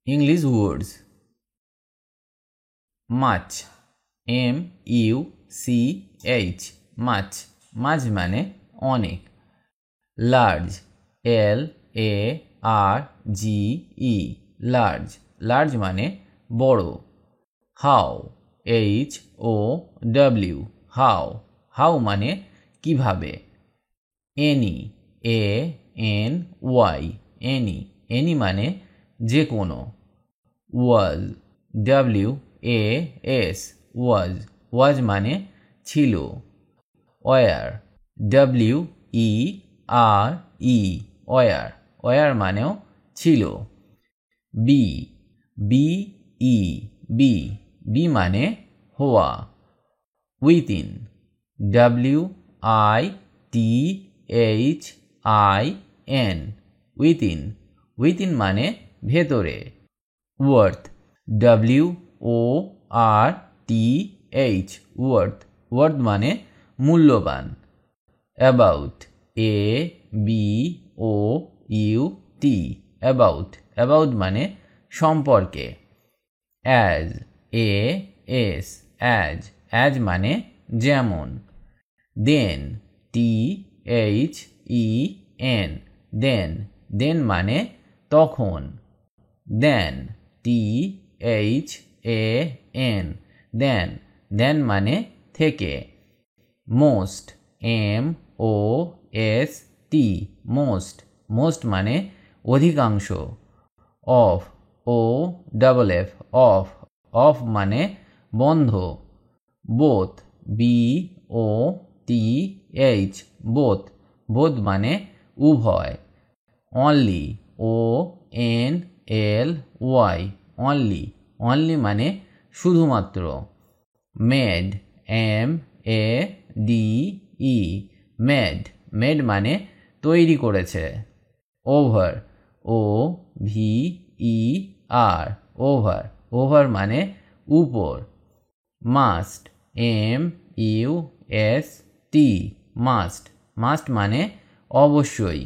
English words. Much, M-U-C-H, much, much মানে অনেক। Large, L-A-R-G-E, large, large মানে বড়। How, H-O-W, how, how মানে কিভাবে। Any, A-N-Y, any, any মানে যে কোনো। Was, W-A-S, was, was মানে ছিল। Where, W-E-R-E, where, where মানেও ছিল। Be, B-E, be, be মানে হওয়া। Within, W-I-T-H-I-N, within, within মানে ভেতরে। Worth, W-O-R-T-H, worth, worth মানে মূল্যবান। About, A-B-O-U-T, about, about মানে সম্পর্কে। As, A-S, as, as মানে যেমন। Then, T-H-E-N, then, then মানে তখন। Then, T-H-A-N, then, then মানে থেকে। Most, M-O-S-T, most, most মানে অধিকাংশ। Of, O-F-F, off, off মানে বন্ধ। Both, B-O-T-H, both, both মানে উভয়। Only, O-N-L-Y, only, only মানে শুধুমাত্র। Made, M-A-D-E, made, made মানে তৈরি করেছে। Over, O-V-E-R, over, over মানে উপর। Must, M-U-S-T, must, must মানে অবশ্যই।